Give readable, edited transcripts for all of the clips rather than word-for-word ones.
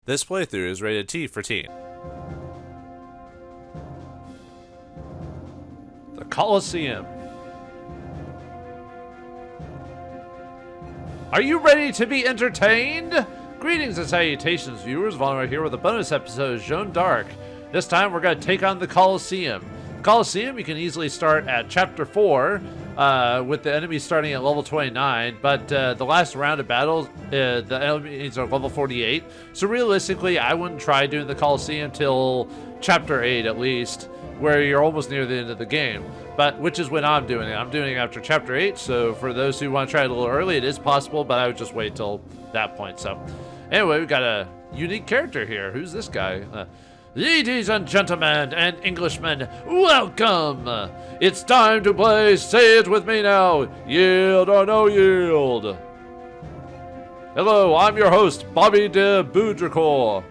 This playthrough is rated T for teen. The Colosseum. Are you ready to be entertained? Greetings and salutations, viewers. Vauldemare here with a bonus episode of Joan of Arc. This time we're going to take on the Colosseum. Colosseum, you can easily start at Chapter 4, with the enemies starting at level 29, but the last round of battle, the enemies are level 48. So realistically, I wouldn't try doing the Colosseum till Chapter 8 at least, where you're almost near the end of the game. But which is when I'm doing it. I'm doing it after Chapter 8, so for those who want to try it a little early, it is possible, but I would just wait till that point. So anyway, we've got a unique character here. Who's this guy? Ladies and gentlemen and Englishmen, welcome! It's time to play Say It With Me Now, Yield or No Yield. Hello, I'm your host, Bobby de Boudrecourt.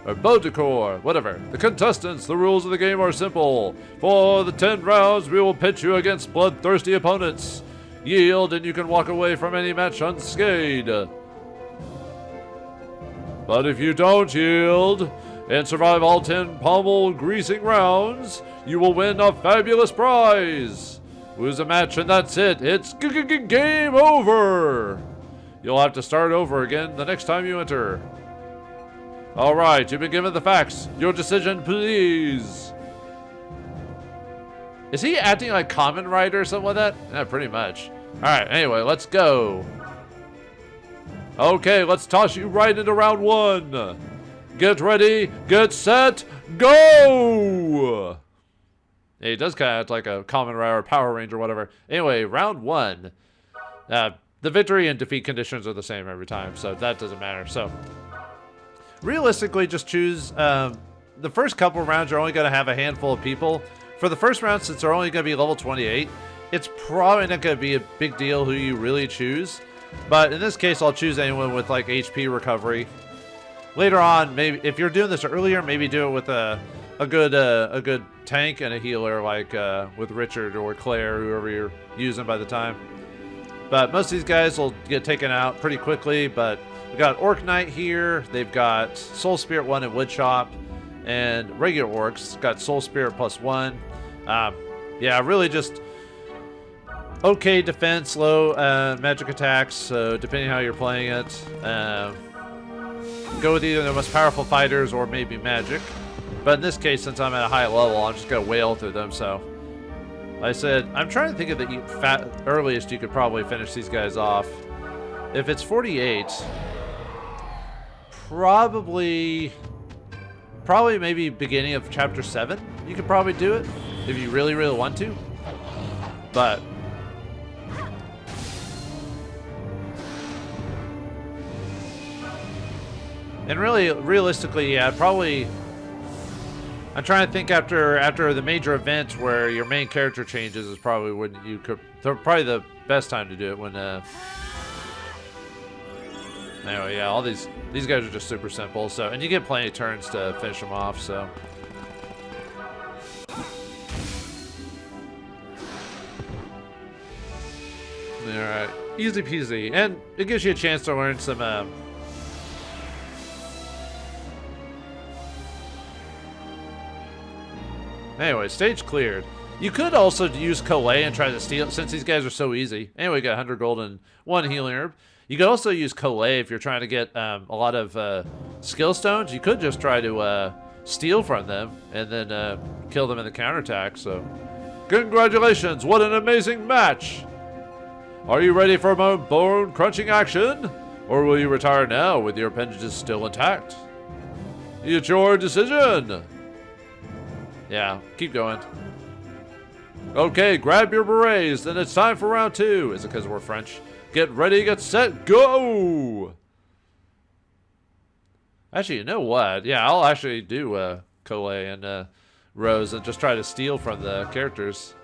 Or Baudricourt, whatever. The contestants, the rules of the game are simple. For the 10 rounds, we will pit you against bloodthirsty opponents. Yield and you can walk away from any match unscathed. But if you don't yield and survive all 10 pommel-greasing rounds, you will win a fabulous prize. Lose a match and that's it. It's game over. You'll have to start over again the next time you enter. All right, you've been given the facts. Your decision, please. Is he acting like Kamen Rider or something like that? Yeah, pretty much. All right, anyway, let's go. Okay, let's toss you right into round 1. Get ready, get set, go! Yeah, he does kind of act like a Kamen Rider or Power Ranger or whatever. Anyway, round 1. The victory and defeat conditions are the same every time, so that doesn't matter. So, realistically, just choose... the first couple rounds, you're only going to have a handful of people. For the first round, since they're only going to be level 28, it's probably not going to be a big deal who you really choose. But in this case, I'll choose anyone with like HP recovery. Later on, maybe if you're doing this earlier, maybe do it with a good tank and a healer, like with Richard or Claire, whoever you're using by the time. But most of these guys will get taken out pretty quickly. But we got Orc Knight here. They've got Soul Spirit 1 and Woodchop, and regular orcs got Soul Spirit +1. Yeah, really just. Okay, defense, low magic attacks, so depending how you're playing it. Go with either the most powerful fighters or maybe magic. But in this case, since I'm at a high level, I'm just going to wail through them, so. Like I said, I'm trying to think of the earliest you could probably finish these guys off. If it's 48, probably maybe beginning of Chapter 7, you could probably do it, if you really, really want to. But... And really, realistically, yeah, probably. I'm trying to think after the major event where your main character changes is probably when you could. Probably the best time to do it when. Anyway, yeah, all these guys are just super simple. So, and you get plenty of turns to finish them off. So. All right, easy peasy, and it gives you a chance to learn some. Anyway, stage cleared. You could also use Collet and try to steal, since these guys are so easy. Anyway, we got 100 gold and 1 healing herb. You could also use Collet if you're trying to get a lot of skill stones. You could just try to steal from them and then kill them in the counterattack. So, congratulations! What an amazing match! Are you ready for more bone-crunching action? Or will you retire now with your appendages still intact? It's your decision! Yeah, keep going. Okay, grab your berets, then it's time for round 2. Is it because we're French? Get ready, get set, go! Actually, you know what? Yeah, I'll actually do Collet and Rose and just try to steal from the characters.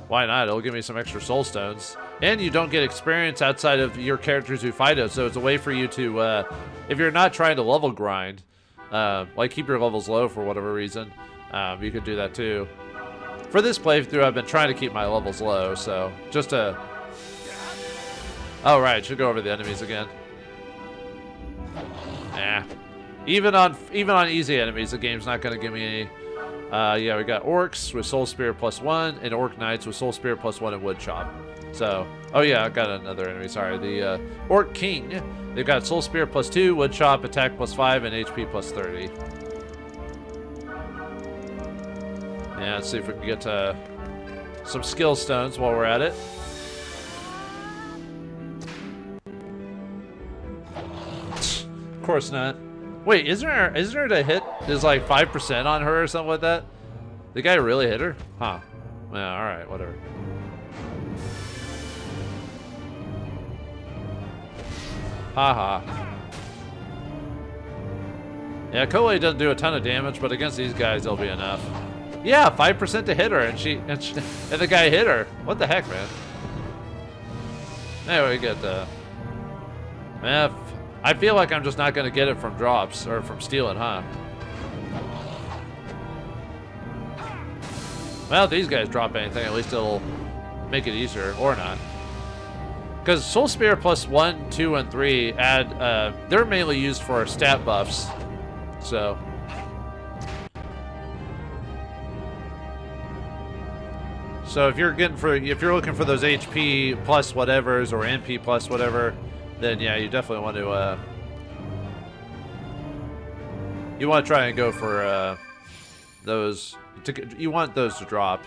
Why not? It'll give me some extra soul stones. And you don't get experience outside of your characters who fight it, so it's a way for you to, if you're not trying to level grind, like keep your levels low for whatever reason, you could do that too. For this playthrough, I've been trying to keep my levels low, so just to... Oh, right, should go over the enemies again. Nah. Even on easy enemies, the game's not gonna give me any. Yeah, we got orcs with Soul Spirit +1 and orc knights with Soul Spirit +1 and wood chop. So, oh yeah, I got another enemy. Sorry, the orc king. They've got Soul Spirit +2, wood chop, attack +5, and HP +30. Yeah, let's see if we can get some skill stones while we're at it. Of course not. Wait, isn't there the hit is like 5% on her or something like that? The guy really hit her? Huh. Yeah, alright, whatever. Haha. Yeah, Coley doesn't do a ton of damage, but against these guys it'll be enough. Yeah, 5% to hit her, and the guy hit her. What the heck, man? Anyway, we get man, I feel like I'm just not gonna get it from drops or from stealing, huh? Well, if these guys drop anything, at least it'll make it easier, or not. Because Soul Spirit +1, 2, and 3 add, they're mainly used for stat buffs, so. So if you're looking for those HP plus whatevers or MP plus whatever, then yeah, you definitely want to try and go for those. You want those to drop.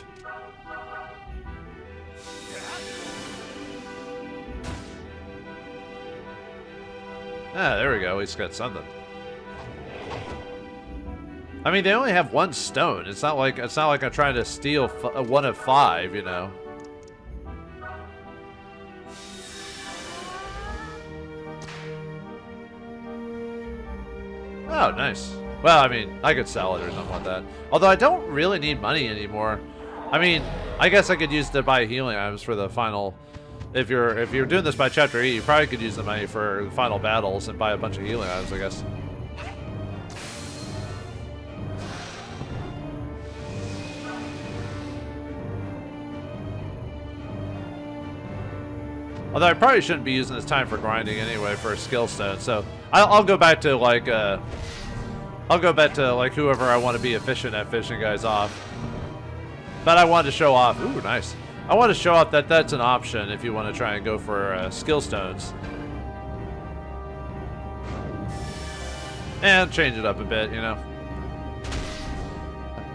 Ah, there we go. We just got something. I mean, they only have one stone. It's not like I'm trying to steal one of 5, you know. Oh, nice. Well, I mean, I could sell it or something like that. Although I don't really need money anymore. I mean, I guess I could use to buy healing items for the final. If you're doing this by chapter 8, you probably could use the money for the final battles and buy a bunch of healing items, I guess. Although I probably shouldn't be using this time for grinding anyway for a skill stone, so I'll go back to like whoever I want to be efficient at fishing guys off. But I wanted to show off. Ooh, nice. I want to show off that that's an option if you want to try and go for skill stones. And change it up a bit, you know.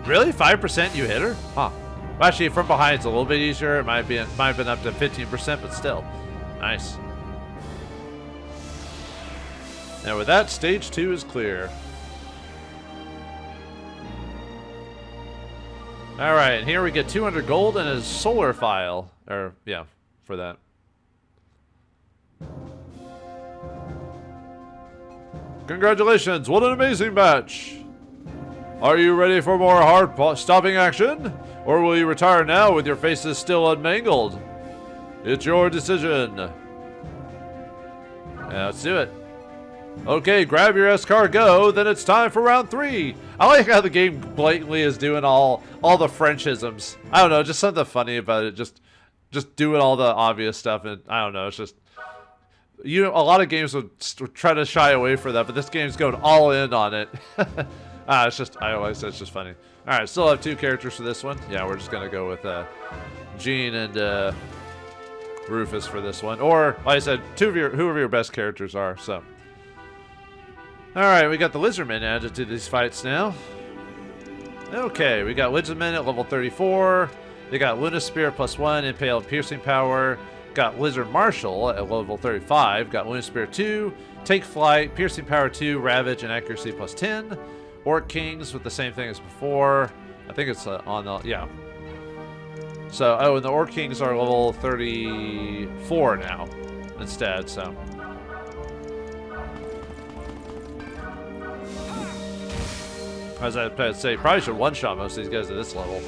Really? 5% you hit her? Huh. Well, actually, from behind it's a little bit easier. It might have been up to 15%, but still. Nice. Now with that, stage 2 is clear. Alright, and here we get 200 gold and a solar file. Or, yeah, for that. Congratulations, what an amazing match! Are you ready for more heart-stopping action? Or will you retire now with your faces still unmangled? It's your decision. Yeah, let's do it. Okay, grab your escargot, then it's time for round 3. I like how the game blatantly is doing all the Frenchisms. I don't know, just something funny about it. Just doing all the obvious stuff, and I don't know, it's just... You know, a lot of games would try to shy away from that, but this game's going all in on it. It's just, it's just funny. Alright, still have 2 characters for this one. Yeah, we're just gonna go with Jeanne and Rufus for this one. Or, like I said, whoever your best characters are, so. Alright, we got the Lizardmen added to these fights now. Okay, we got Lizardmen at level 34. They got Luna Spirit +1, Impale Piercing Power. Got Lizard Marshal at level 35. Got Luna Spirit 2, Take Flight, Piercing Power 2, Ravage, and Accuracy +10. Orc Kings with the same thing as before. I think it's on the, yeah. So, oh, and the Orc Kings are level 34 now instead, so. As I say, probably should one-shot most of these guys at this level.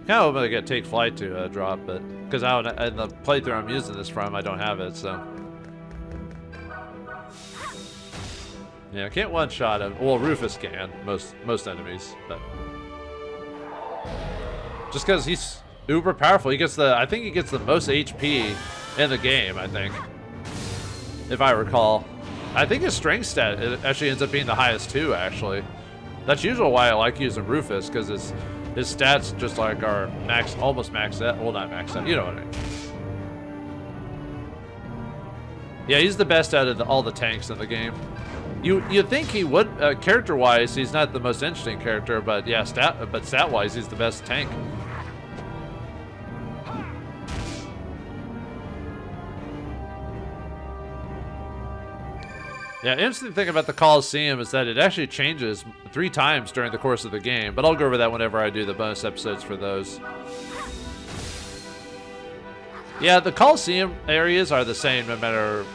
Kind of hoping to get Take Flight to drop, but because in the playthrough I'm using this from, I don't have it, so. Yeah, I can't one-shot him. Well, Rufus can, most enemies, but. Just because he's uber powerful. He gets I think he gets the most HP in the game, I think. If I recall. I think his strength stat it actually ends up being the highest too, actually. That's usually why I like using Rufus, because his stats just like are almost maxed out. Well, not maxed out, you know what I mean. Yeah, he's the best out of all the tanks in the game. You'd think he would, character-wise, he's not the most interesting character, but yeah, stat-wise, he's the best tank. Yeah, interesting thing about the Colosseum is that it actually changes 3 times during the course of the game, but I'll go over that whenever I do the bonus episodes for those. Yeah, the Colosseum areas are the same no matter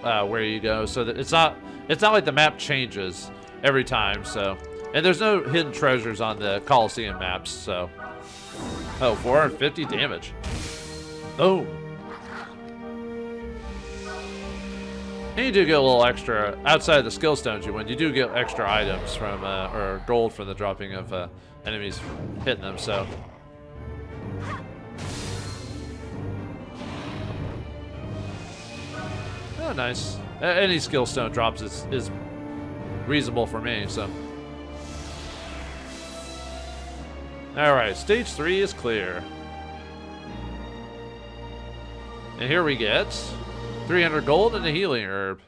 where you go, so that it's not like the map changes every time. So, and there's no hidden treasures on the Colosseum maps. So, oh, 450 damage. Oh. And you do get a little extra outside the skill stones you win. You do get extra items from or gold from the dropping of enemies hitting them. So. Oh, nice. Any skill stone drops is reasonable for me, so. Alright, stage 3 is clear. And here we get 300 gold and a healing herb.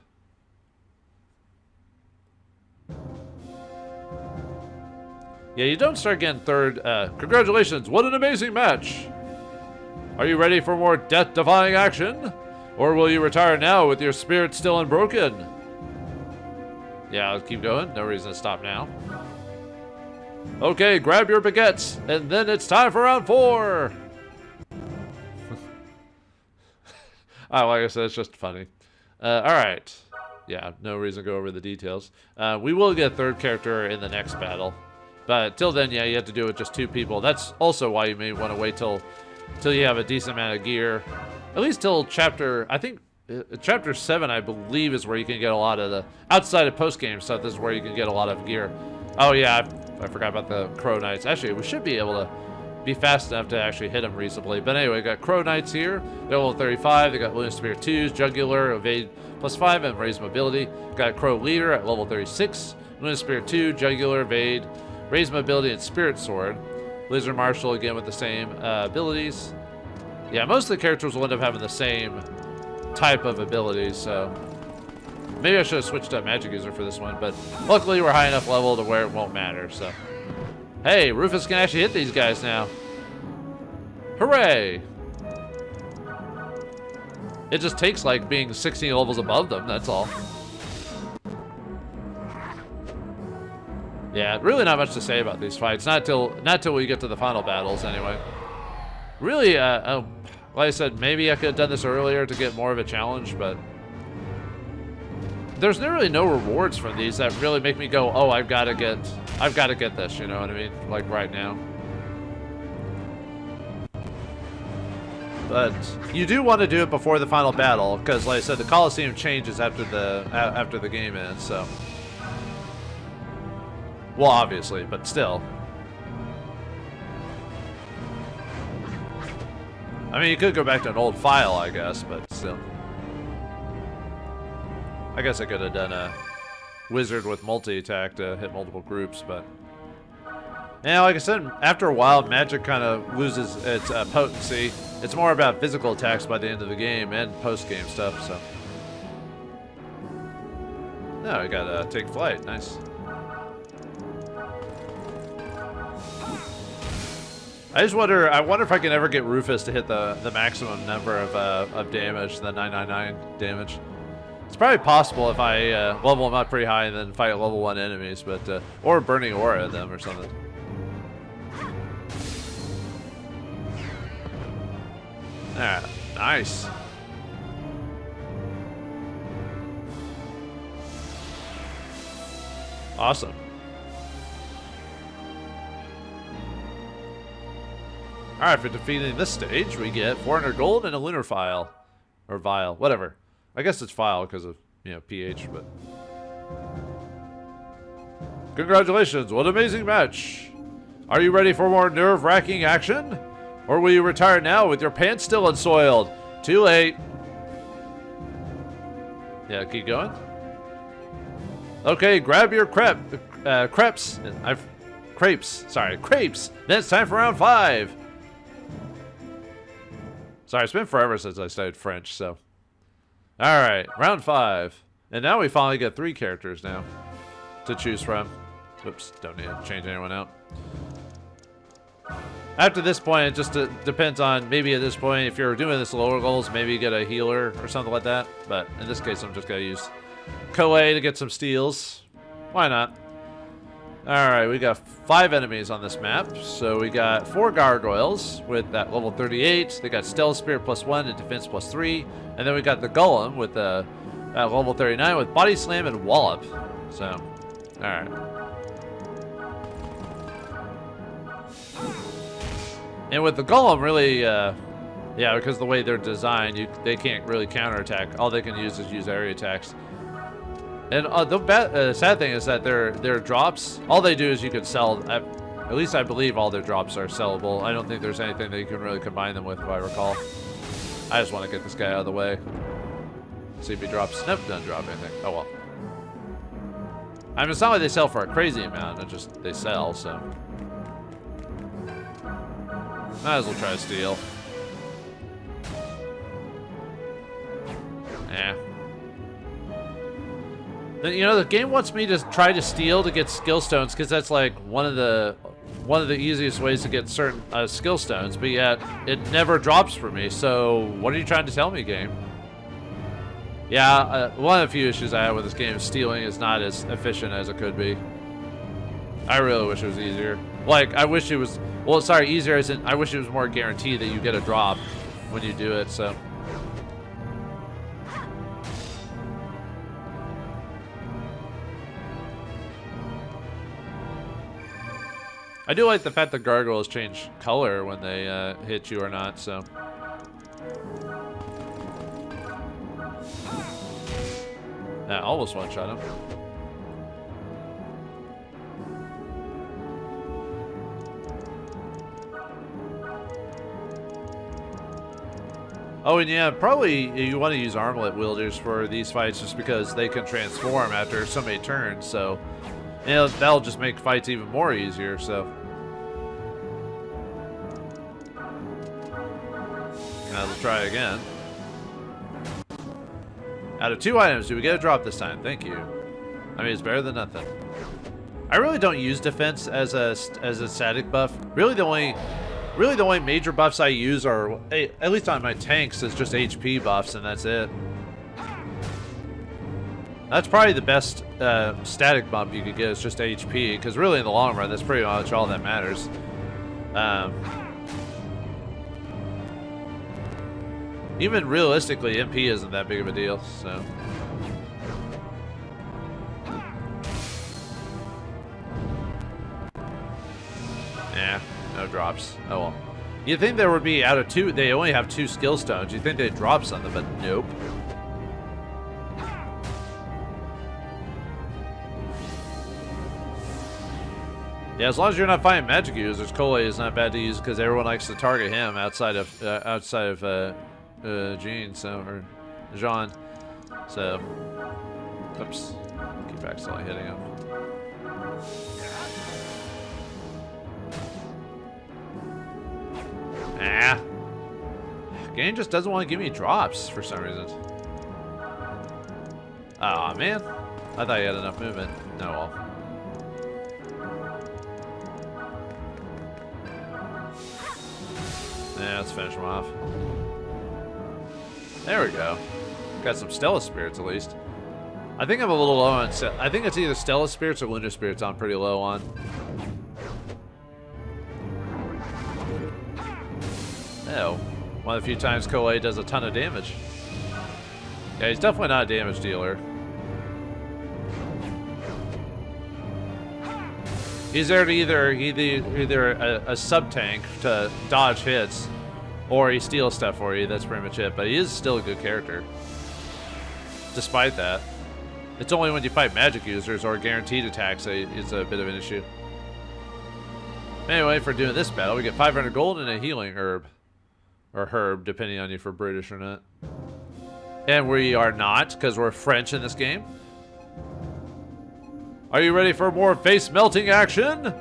Yeah, you don't start getting third. Congratulations, what an amazing match! Are you ready for more death-defying action? Or will you retire now with your spirit still unbroken? Yeah, I'll keep going. No reason to stop now. Okay, grab your baguettes, and then it's time for round 4! Oh, like I said, it's just funny. Alright. Yeah, no reason to go over the details. We will get a third character in the next battle. But till then, yeah, you have to do it with just 2 people. That's also why you may want to wait till you have a decent amount of gear. At least till chapter, I think, chapter 7, I believe, is where you can get a lot of the, outside of post-game stuff, this is where you can get a lot of gear. Oh yeah, I forgot about the Crow Knights. Actually, we should be able to be fast enough to actually hit them reasonably. But anyway, we got Crow Knights here. They're level 35. They got Lunar Spear 2s, Jugular, Evade +5, and Raise Mobility. Got Crow Leader at level 36. Lunar Spear 2, Jugular, Evade, Raise Mobility, and Spirit Sword. Lizard Marshal, again, with the same abilities. Yeah, most of the characters will end up having the same type of abilities, so maybe I should have switched to Magic User for this one, but luckily we're high enough level to where it won't matter, so. Hey, Rufus can actually hit these guys now. Hooray! It just takes like being 16 levels above them, that's all. Yeah, really not much to say about these fights, not till we get to the final battles anyway. Really, like I said, maybe I could have done this earlier to get more of a challenge, but there's really no rewards from these that really make me go, oh, I've got to get this, you know what I mean? Like right now. But you do want to do it before the final battle, because like I said, the Colosseum changes after the game ends, so. Well, obviously, but still. I mean, you could go back to an old file, I guess, but still. I guess I could have done a wizard with multi-attack to hit multiple groups, but. Yeah, like I said, after a while, magic kind of loses its potency. It's more about physical attacks by the end of the game and post-game stuff, so. No, we got take flight. Nice. I wonder if I can ever get Rufus to hit the maximum number of damage, the 999 damage. It's probably possible if I level them up pretty high and then fight level 1 enemies, but or Burning Aura them or something. Ah, nice. Awesome. Alright, for defeating this stage, we get 400 gold and a lunar file. Or vial, whatever. I guess it's file because of, you know, pH, but. Congratulations, what an amazing match! Are you ready for more nerve-wracking action? Or will you retire now with your pants still unsoiled? Too late. Yeah, keep going. Okay, grab your crepes. Crepes. Sorry, crepes. Then it's time for round 5. Sorry, it's been forever since I studied French, so. All right, round 5. And now we finally get 3 characters now to choose from. Oops, don't need to change anyone out. After this point, it just depends on, maybe at this point, if you're doing this lower goals, maybe you get a healer or something like that. But in this case, I'm just going to use Koei to get some steals. Why not? Alright, we got 5 enemies on this map. So we got 4 gargoyles with that level 38. They got Stealth Spirit +1 and Defense +3. And then we got the Golem with the level 39 with Body Slam and Wallop. So, alright. And with the Golem, really, yeah, because the way they're designed, they can't really counterattack. All they can use is use area attacks. And the sad thing is that their drops, all they do is you can sell. At least I believe all their drops are sellable. I don't think there's anything that you can really combine them with, if I recall. I just want to get this guy out of the way. See if he drops. Nope, doesn't drop anything. Oh well. I mean, it's not like they sell for a crazy amount. It's just they sell, so. Might as well try to steal. Yeah. You know, the game wants me to try to steal to get skill stones because that's like one of the easiest ways to get certain skill stones, but yet it never drops for me. So what are you trying to tell me, game? Yeah, one of the few issues I have with this game is stealing is not as efficient as it could be. I really wish it was easier. Like, I wish it was, well, sorry, easier as in, I wish it was more guaranteed that you get a drop when you do it, so. I do like the fact that gargoyles change color when they hit you or not, so. I almost one-shot him. Oh, and yeah, probably you want to use armlet wielders for these fights just because they can transform after so many turns, so. You know, that'll just make fights even more easier, so. Now let's try again. Out of 2 items, do we get a drop this time? Thank you. I mean, it's better than nothing. I really don't use defense as a static buff. Really the only major buffs I use are, at least on my tanks, is just HP buffs, and that's it. That's probably the best static bump you could get is just HP, because really in the long run, that's pretty much all that matters. Even realistically, MP isn't that big of a deal, so. Yeah, no drops. Oh well. You'd think there would be, out of 2, they only have 2 skill stones. You'd think they'd drop something, but nope. Yeah, as long as you're not fighting magic users, Koei is not bad to use because everyone likes to target him outside of Jeanne, so, or Jeanne. So, oops, keep accidentally hitting him. Ah, game just doesn't want to give me drops for some reason. Aw, man, I thought you had enough movement. No, well. Yeah, let's finish him off. There we go. Got some Stella Spirits at least. I think I'm a little low on. I think it's either Stella Spirits or Lunar Spirits I'm pretty low on. Oh, one of the few times Koei does a ton of damage. Yeah, he's definitely not a damage dealer. He's there to either a sub-tank to dodge hits, or he steals stuff for you. That's pretty much it. But he is still a good character. Despite that. It's only when you fight magic users or guaranteed attacks that it's a bit of an issue. Anyway, for doing this battle, we get 500 gold and a healing herb. Or herb, depending on if you're British or not. And we are not, because we're French in this game. Are you ready for more face-melting action?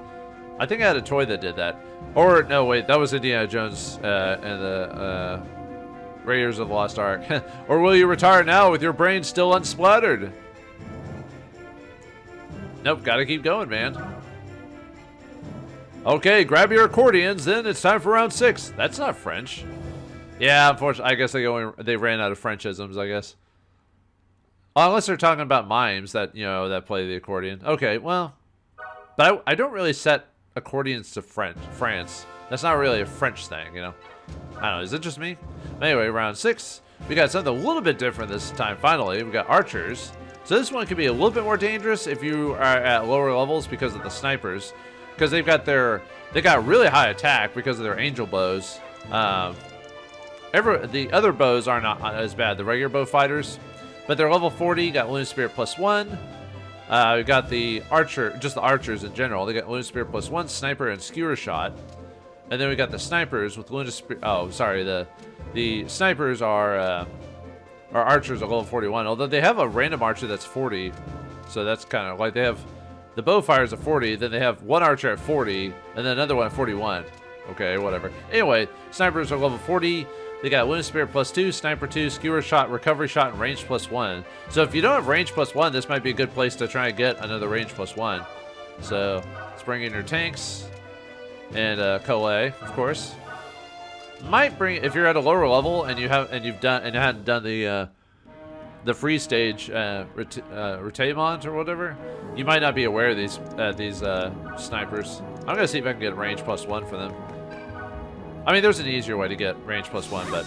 I think I had a toy that did that. Or, no, wait, that was Indiana Jones and the Raiders of the Lost Ark. Or will you retire now with your brain still unsplattered? Nope, gotta keep going, man. Okay, grab your accordions, then it's time for round 6. That's not French. Yeah, unfortunately, I guess they ran out of Frenchisms, I guess. Oh, unless they're talking about mimes that, you know, that play the accordion. Okay, well, but I don't really set accordions to France. That's not really a French thing, you know. I don't know, is it just me? Anyway, round 6, we got something a little bit different this time, finally. We got archers. So this one can be a little bit more dangerous if you are at lower levels because of the snipers. Because they got really high attack because of their angel bows. The other bows are not as bad, the regular bow fighters. But they're level 40, got Lunar Spirit +1. We got the archer, just the archers in general. They got Lunar Spirit +1, sniper, and skewer shot. And then we got the snipers with Lunar Spirit. Oh, sorry, the snipers are archers at level 41. Although they have a random archer that's 40, so that's kind of like they have the bow fires at 40. Then they have one archer at 40, and then another one at 41. Okay, whatever. Anyway, snipers are level 40. They got Lunar Spirit +2, Sniper 2, Skewer Shot, Recovery Shot, and Range +1. So if you don't have Range +1, this might be a good place to try and get another Range +1. So let's bring in your tanks and Collet, of course. Might bring, if you're at a lower level and you hadn't done the free stage Retamont or whatever, you might not be aware of these snipers. I'm gonna see if I can get Range +1 for them. I mean, there's an easier way to get Range +1, but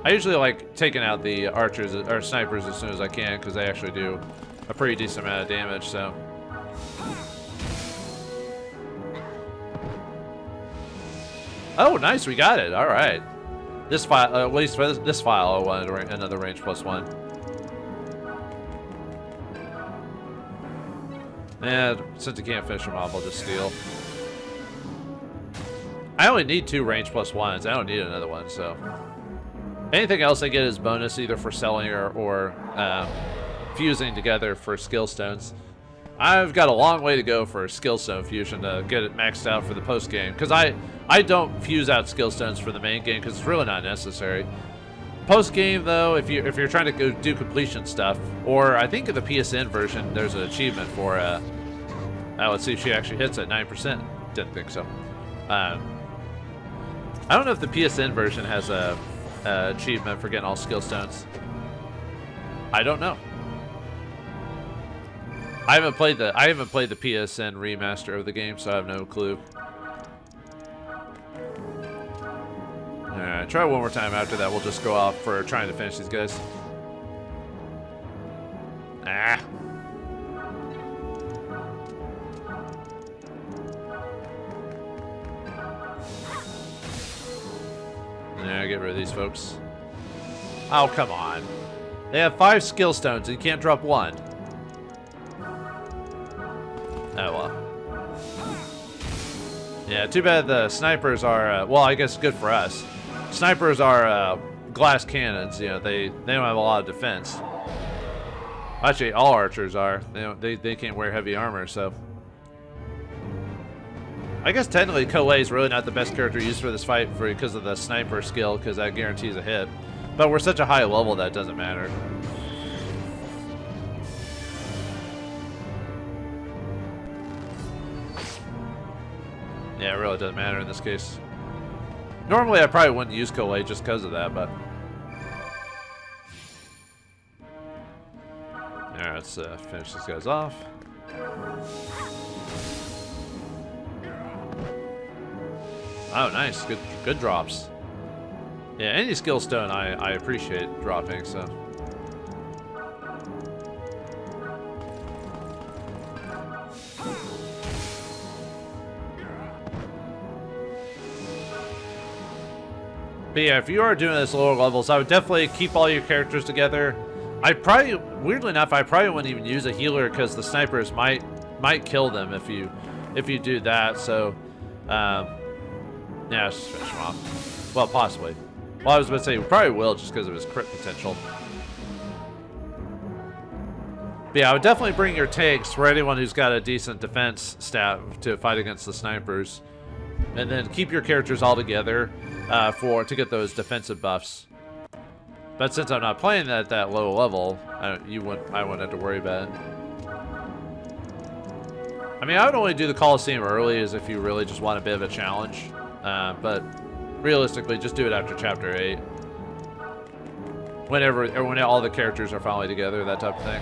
I usually like taking out the archers or snipers as soon as I can because they actually do a pretty decent amount of damage. So, oh, nice, we got it. All right, this file, at least for this file, I wanted another Range +1. And since I can't finish them off, I'll just steal. I only need 2 Range +1s. I don't need another one, so. Anything else I get is bonus, either for selling or fusing together for skill stones. I've got a long way to go for skill stone fusion to get it maxed out for the post game, because I don't fuse out skill stones for the main game because it's really not necessary. Post game though, if you're trying to go do completion stuff, or I think in the PSN version there's an achievement for let's see if she actually hits at 9%. Didn't think so. I don't know if the PSN version has a achievement for getting all skill stones. I don't know. I haven't played the PSN remaster of the game, so I have no clue. Alright, try one more time. After that, we'll just go off for trying to finish these guys. Ah. Yeah, get rid of these folks. Oh, come on. They have 5 skill stones and you can't drop 1. Oh, well. Yeah, too bad the snipers are, well, I guess good for us. Snipers are glass cannons, you know, they don't have a lot of defense. Actually, all archers are. They can't wear heavy armor, so. I guess technically Collet is really not the best character used for this fight because of the sniper skill, because that guarantees a hit. But we're such a high level that it doesn't matter. Yeah, it really doesn't matter in this case. Normally I probably wouldn't use Collet just because of that, but. Alright, let's finish these guys off. Oh, nice. Good drops. Yeah, any skill stone I appreciate dropping, so. But yeah, if you are doing this lower levels, I would definitely keep all your characters together. Weirdly enough, I probably wouldn't even use a healer because the snipers might kill them if you do that. So, yeah, let's just finish him off. Well, possibly. Well, I was about to say we probably will just because of his crit potential. But yeah, I would definitely bring your tanks for anyone who's got a decent defense stat to fight against the snipers. And then keep your characters all together to get those defensive buffs. But since I'm not playing at that low level, I wouldn't have to worry about it. I mean, I would only do the Colosseum early as if you really just want a bit of a challenge. But realistically, just do it after Chapter 8. When all the characters are finally together, that type of thing.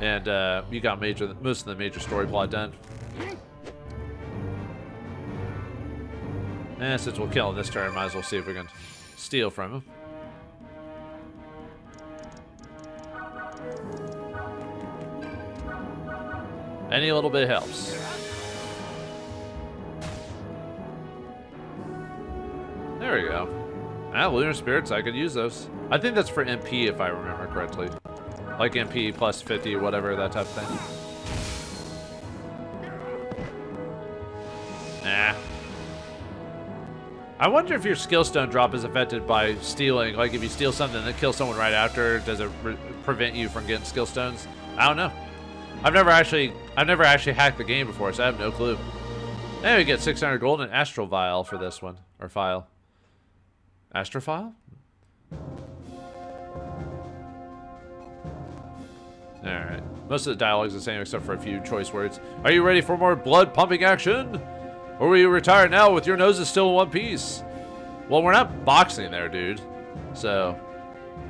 And you got most of the major story plot done. And since we'll kill him this turn, might as well see if we can steal from him. Any little bit helps. There we go. Lunar Spirits, I could use those. I think that's for MP if I remember correctly. Like MP plus 50, whatever, that type of thing. Nah. I wonder if your skill stone drop is affected by stealing. Like if you steal something and kill someone right after, does it prevent you from getting skill stones? I don't know. I've never actually hacked the game before, so I have no clue. And we get 600 gold and Astral Vial for this one, or file. Astrophile? Alright. Most of the dialogue's the same except for a few choice words. Are you ready for more blood pumping action? Or will you retire now with your noses still in one piece? Well, we're not boxing there, dude. So,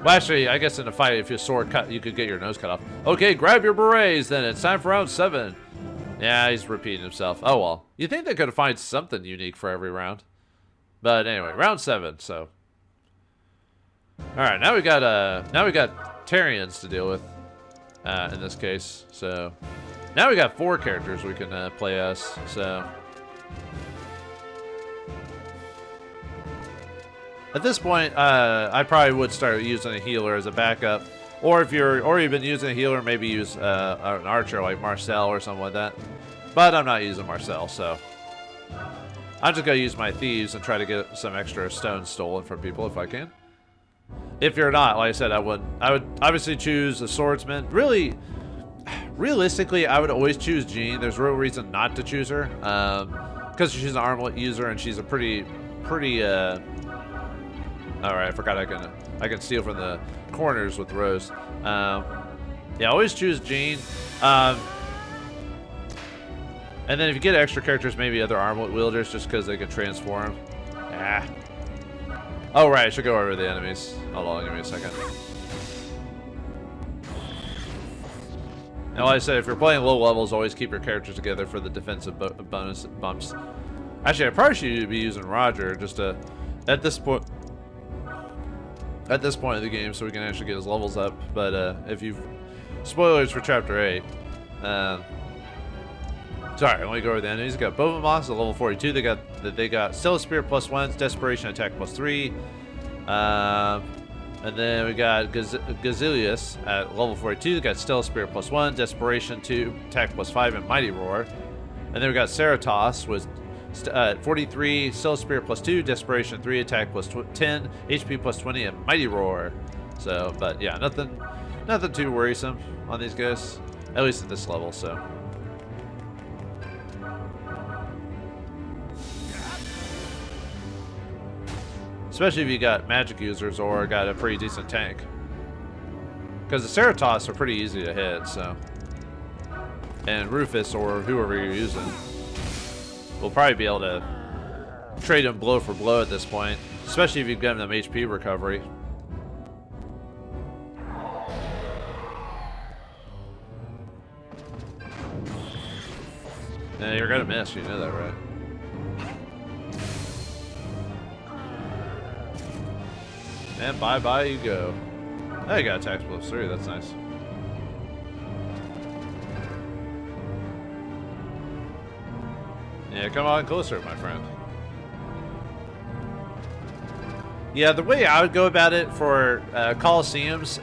well, actually, I guess in a fight, if your sword cut, you could get your nose cut off. Okay, grab your berets, then. It's time for round 7. Yeah, he's repeating himself. Oh, well. You'd think they could find something unique for every round. But anyway, round 7, so. Alright, now we got Tarians to deal with. In this case, so. Now we got 4 characters we can play as, so. At this point, I probably would start using a healer as a backup, or if you've been using a healer, maybe use an archer like Marcel or something like that. But I'm not using Marcel, so I'm just gonna use my thieves and try to get some extra stones stolen from people if I can. If you're not, like I said, I would obviously choose a swordsman. Really, realistically, I would always choose Jeanne. There's real reason not to choose her, because she's an armlet user and she's a pretty. All right, I forgot I can steal from the corners with Rose. Yeah, always choose Jeanne. And then if you get extra characters, maybe other armlet wielders, just because they can transform. Ah. Oh right, I should go over the enemies. Hold on, give me a second. Now, like I said, if you're playing low levels, always keep your characters together for the defensive bonus bumps. Actually, I probably should be using Roger just to, at this point of the game, so we can actually get his levels up. But if you've spoilers for Chapter 8. Sorry, let me go over the enemies. We got Vauldemare at level 42. They got Stellar Spirit +1, Desperation Attack +3. And then we got Gazilius at level 42. They got Stellar Spirit +1, Desperation 2, Attack +5, and Mighty Roar. And then we got Ceratos with 43, Stellar Spirit +2, Desperation 3, Attack +10, HP +20, and Mighty Roar. So, but yeah, nothing too worrisome on these guys, at least at this level. So. Especially if you got magic users or got a pretty decent tank. Because the Ceratos are pretty easy to hit, so. And Rufus or whoever you're using will probably be able to trade them blow for blow at this point. Especially if you've given them HP recovery. Yeah, you're gonna miss, you know that, right? And bye-bye you go. Oh, you got attack +3, that's nice. Yeah, come on closer, my friend. Yeah, the way I would go about it for Colosseums,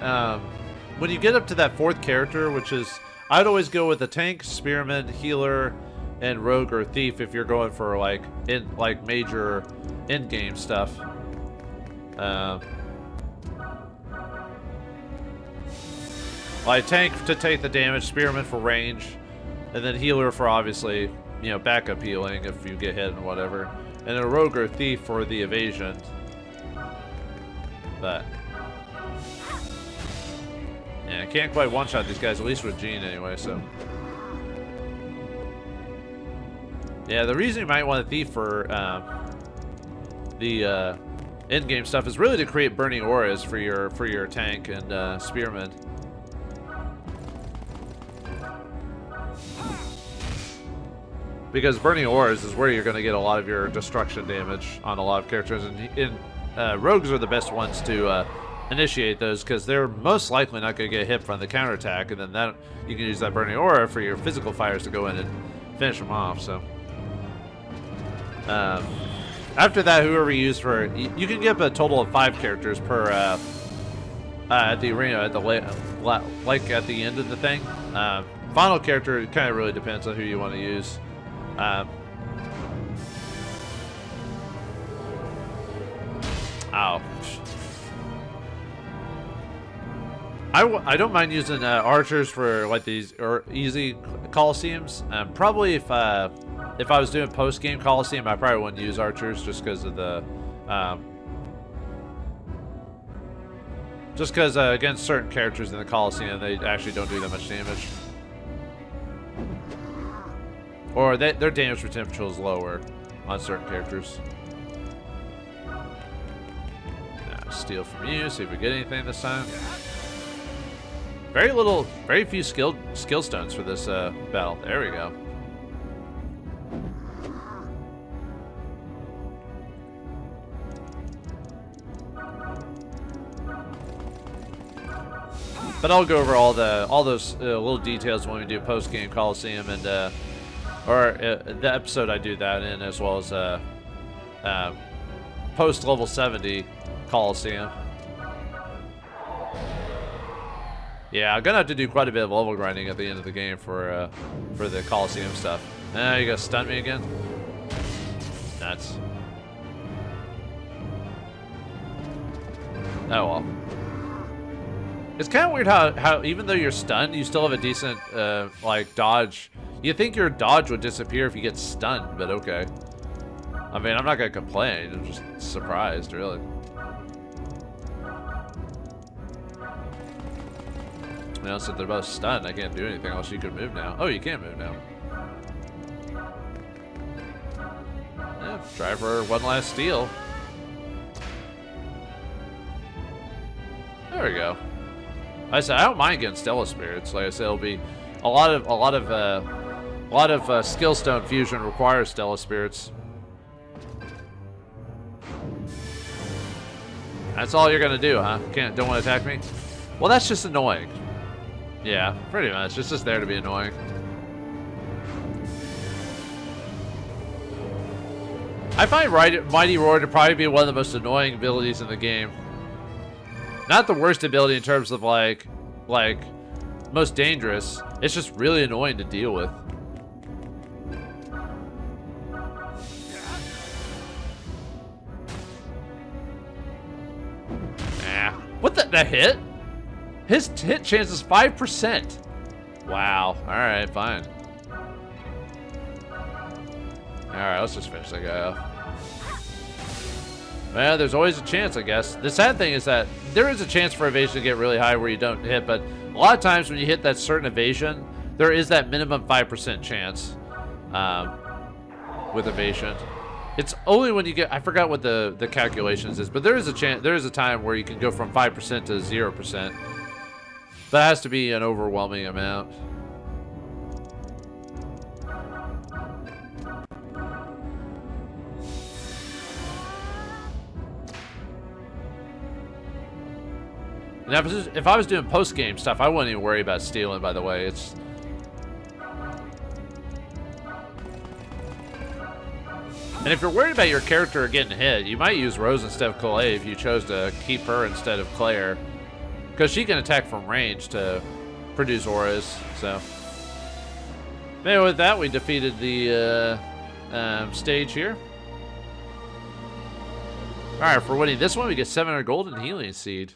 when you get up to that 4th character, which is, I'd always go with a tank, spearman, healer, and rogue or thief if you're going for major in-game stuff. Like tank to take the damage, spearman for range, and then healer for obviously, you know, backup healing if you get hit and whatever. And a rogue or thief for the evasion. But yeah, I can't quite one-shot these guys, at least with Jeanne anyway, so. Yeah, the reason you might want a thief for the in-game stuff is really to create burning auras for your tank and spearman. Because burning auras is where you're going to get a lot of your destruction damage on a lot of characters, and rogues are the best ones to initiate those because they're most likely not going to get hit from the counterattack, and then that you can use that burning aura for your physical fires to go in and finish them off. So after that, whoever you use for you can get a total of 5 characters per at the arena at the like at the end of the thing. Final character kind of really depends on who you want to use. Ow. I don't mind using archers for like these or easy Colosseums. Probably if I was doing post-game Colosseum, I probably wouldn't use archers just because of the against certain characters in the Colosseum, they actually don't do that much damage. Or their damage potential is lower on certain characters. Now, steal from you, see if we get anything this time. Very few skill stones for this battle. There we go. But I'll go over all those little details when we do post-game Colosseum and the episode I do that in, as well as post level 70 Colosseum. Yeah, I'm gonna have to do quite a bit of level grinding at the end of the game for the Colosseum stuff. You gonna stun me again? Nuts. Oh well. It's kind of weird how even though you're stunned, you still have a decent like dodge. You think your dodge would disappear if you get stunned, but okay. I mean, I'm not gonna complain. I'm just surprised, really. You know, since they're both stunned, I can't do anything else. You can move now. Oh, you can move now. Yeah, try for one last steal. There we go. Like I said, I don't mind getting Stellar Spirits. Like I said, it'll be a lot of skill stone fusion requires Stellar Spirits. That's all you're gonna do, huh? Don't want to attack me? Well, that's just annoying. Yeah, pretty much. It's just there to be annoying. I find Mighty Roar to probably be one of the most annoying abilities in the game. Not the worst ability in terms of like most dangerous. It's just really annoying to deal with. What that hit? His hit chance is 5%. Wow. All right, fine. All right, let's just finish that guy off. Well, there's always a chance, I guess. The sad thing is that there is a chance for evasion to get really high where you don't hit, but a lot of times when you hit that certain evasion, there is that minimum 5% chance with evasion. It's only when you get, I forgot what the calculations is, but there is a chance, there is a time where you can go from 5% to 0%. But it has to be an overwhelming amount. Now, if I was doing post-game stuff, I wouldn't even worry about stealing, by the way. And if you're worried about your character getting hit, you might use Rose instead of Colette if you chose to keep her instead of Claire. Because she can attack from range to produce auras, so. Anyway, with that, we defeated the stage here. Alright, for winning this one, we get 700 gold and healing seed.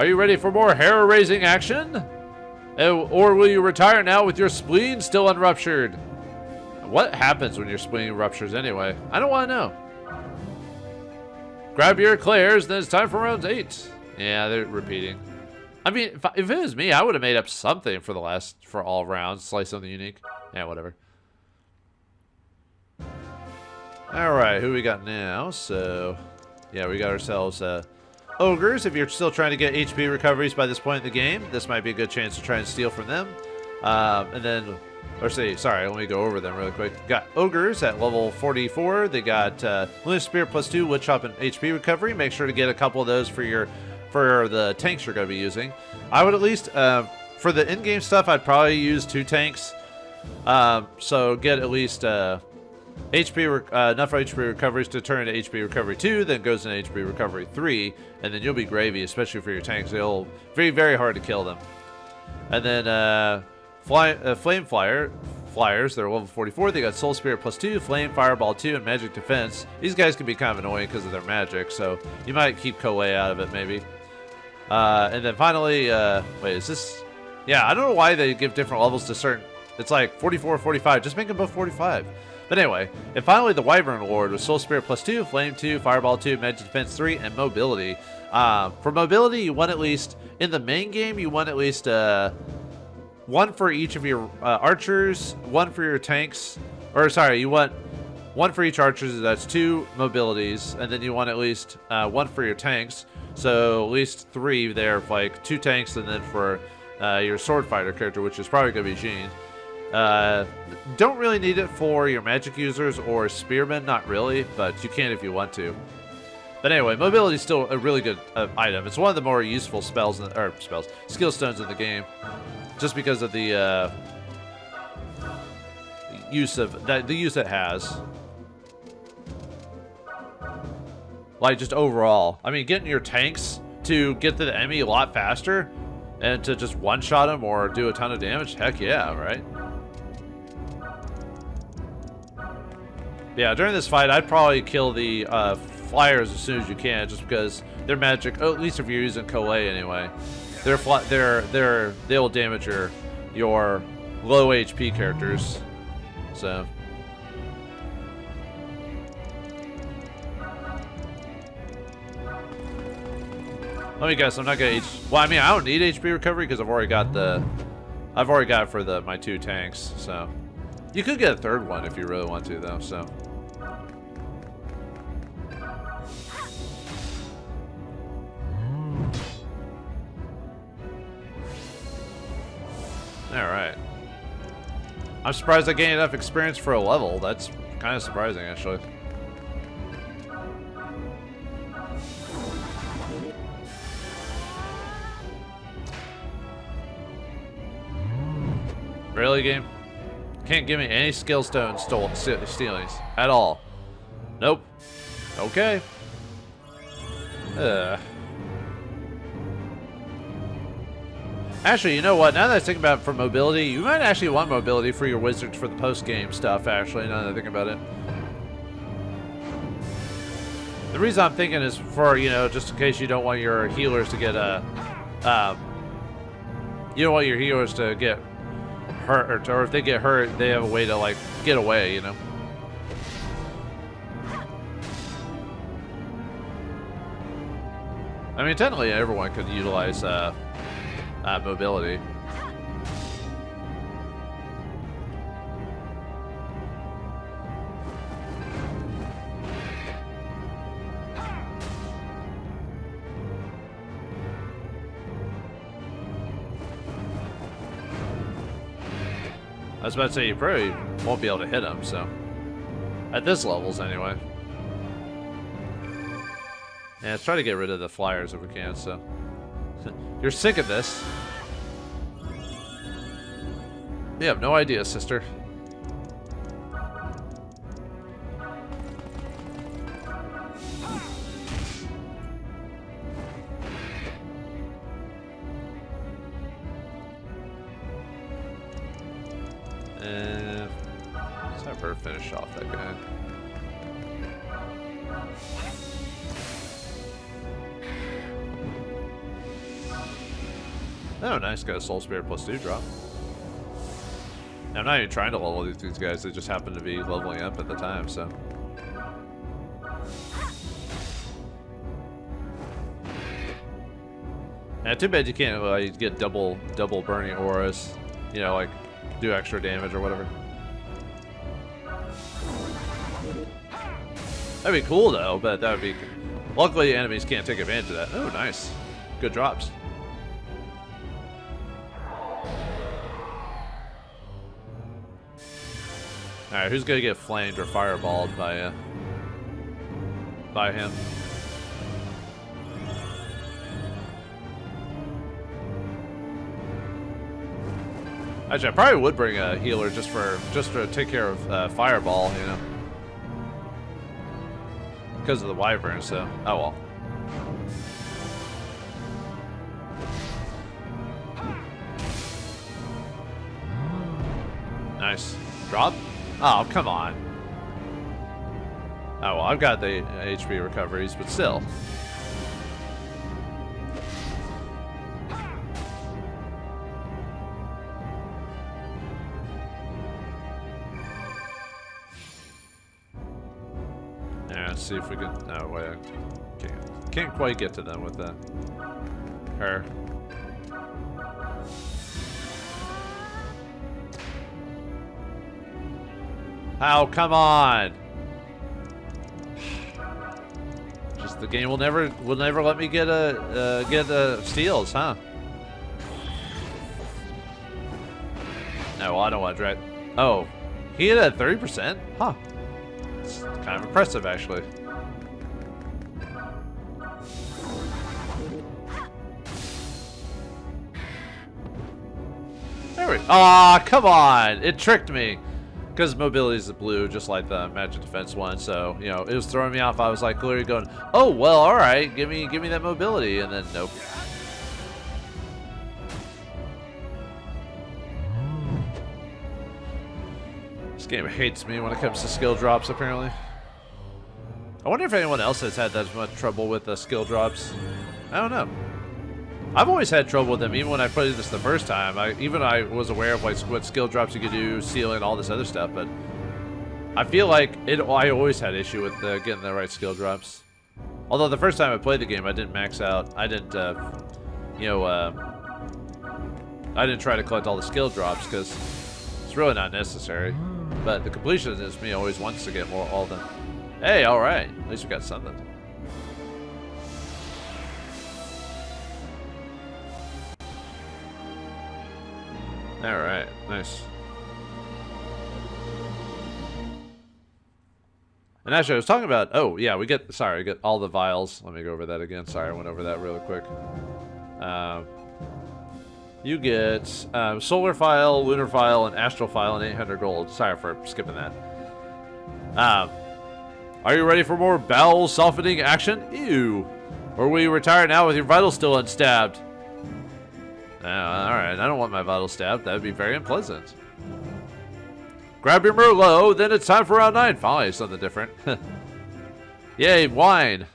Are you ready for more hair-raising action? Or will you retire now with your spleen still unruptured? What happens when your spleen ruptures anyway? I don't want to know. Grab your eclairs, then it's time for round 8. Yeah, they're repeating. I mean, if it was me, I would have made up something for all rounds. Slice something unique. Yeah, whatever. Alright, who we got now? So, yeah, we got ourselves ogres. If you're still trying to get HP recoveries by this point in the game, this might be a good chance to try and steal from them. And then, sorry, let me go over them really quick. Got ogres at level 44. They got Lunar Spirit plus 2 wood chop and HP recovery. Make sure to get a couple of those for the tanks you're going to be using. I would at least, for the in-game stuff, I'd probably use 2 tanks. So get at least enough HP recoveries to turn into HP recovery 2, then goes into HP recovery 3, and then you'll be gravy, especially for your tanks. They'll be very hard to kill them. And then Flame Flyers, they're level 44. They got Soul Spirit plus 2, Flame, Fireball 2, and Magic Defense. These guys can be kind of annoying because of their magic, so you might keep Koei out of it, maybe. And then finally, wait, is this... Yeah, I don't know why they give different levels to certain... It's like 44, 45. Just make them both 45. But anyway, and finally the Wyvern Lord with Soul Spirit plus 2, Flame 2, Fireball 2, Magic Defense 3, and Mobility. For Mobility, you want at least... In the main game, you want at least... 1 for each of your archers, 1 for your tanks, or sorry, you want 1 for each archers, that's 2 mobilities, and then you want at least 1 for your tanks, so at least 3 there, like 2 tanks, and then for your sword fighter character, which is probably going to be Jeanne. Don't really need it for your magic users or spearmen, not really, but you can if you want to. But anyway, mobility is still a really good item. It's one of the more useful skill stones in the game. Just because of the use it has, like just overall. I mean, getting your tanks to get to the enemy a lot faster, and to just one-shot them or do a ton of damage. Heck yeah, right? Yeah, during this fight, I'd probably kill the flyers as soon as you can, just because their magic. Oh, at least if you're using Koei anyway. They'll damage your low HP characters. So let me guess, I'm not gonna well, I mean, I don't need HP recovery because I've already got it for my 2 tanks. So you could get a 3rd one if you really want to, though. So. Alright. I'm surprised I gained enough experience for a level. That's kind of surprising, actually. Really, game? Can't give me any skill stone stealings at all. Nope. Okay. Actually, you know what? Now that I think about it, for mobility, you might actually want mobility for your wizards for the post-game stuff, actually, now that I think about it. The reason I'm thinking is for, just in case you don't want your healers to get, you don't want your healers to get hurt, or if they get hurt, they have a way to, like, get away, you know? I mean, technically, everyone could utilize, mobility. I was about to say, you probably won't be able to hit him, so. At this levels, anyway. Yeah, let's try to get rid of the flyers if we can, so. You're sick of this. You have no idea, sister. And let's have her finish off that guy. Oh, nice. Got a Soul Spirit +2 drop. I'm not even trying to level these guys. They just happen to be leveling up at the time, so. Yeah, too bad you can't get double burning auras. You know, like do extra damage or whatever. That'd be cool though, but that would be. Luckily, enemies can't take advantage of that. Oh, nice. Good drops. Alright, who's gonna get flamed or fireballed by him? Actually, I probably would bring a healer just to take care of fireball, you know, because of the wyvern. So, oh well. Nice drop. Oh, come on. Oh, well, I've got the HP recoveries, but still. Yeah, let's see if we can... Oh, wait. Can't quite get to them with her. Oh, come on! Just the game will never let me get steals, huh? No, I don't want to drag. Oh, he hit at 30%? Huh. It's kind of impressive, actually. There we go. Aw, come on! It tricked me. Because mobility is blue, just like the magic defense one, so you know it was throwing me off. I was like literally going, "Oh well, all right, give me that mobility," and then nope. This game hates me when it comes to skill drops. Apparently, I wonder if anyone else has had that much trouble with the skill drops. I don't know. I've always had trouble with them, even when I played this the first time. I was aware of like what skill drops you could do, sealing, all this other stuff, but I feel like I always had issue with getting the right skill drops. Although the first time I played the game, I didn't max out. I didn't, I didn't try to collect all the skill drops because it's really not necessary. But the completionist me always wants to get all of them. Hey, all right, at least we got something. Alright, nice. And actually, I was talking about... Oh, yeah, we get all the vials. Let me go over that again. Sorry, I went over that really quick. You get Solar File, Lunar File, and Astral File, and 800 gold. Sorry for skipping that. Are you ready for more bowel softening action? Ew. Or will you retire now with your vitals still unstabbed? Alright, I don't want my vitals stabbed. That would be very unpleasant. Grab your Merlot, then it's time for round 9. Finally, something different. Yay, wine.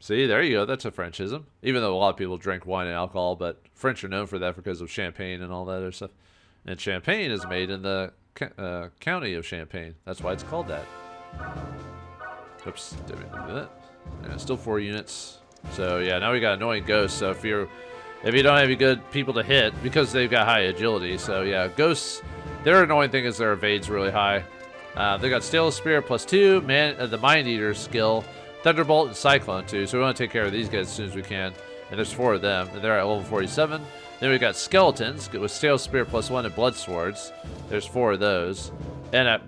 See, there you go. That's a Frenchism. Even though a lot of people drink wine and alcohol, but French are known for that because of champagne and all that other stuff. And champagne is made in the county of Champagne. That's why it's called that. Oops, didn't mean to do that. Yeah, still 4 units. So, yeah, now we got annoying ghosts. So if you don't have any good people to hit, because they've got high agility. So yeah, ghosts, their annoying thing is their evade's really high. They got Stale Spirit +2, the Mind Eater skill, Thunderbolt, and Cyclone too. So we want to take care of these guys as soon as we can. And there's 4 of them, and they're at level 47. Then we got Skeletons with Stale Spirit +1 and Blood Swords. There's 4 of those. And at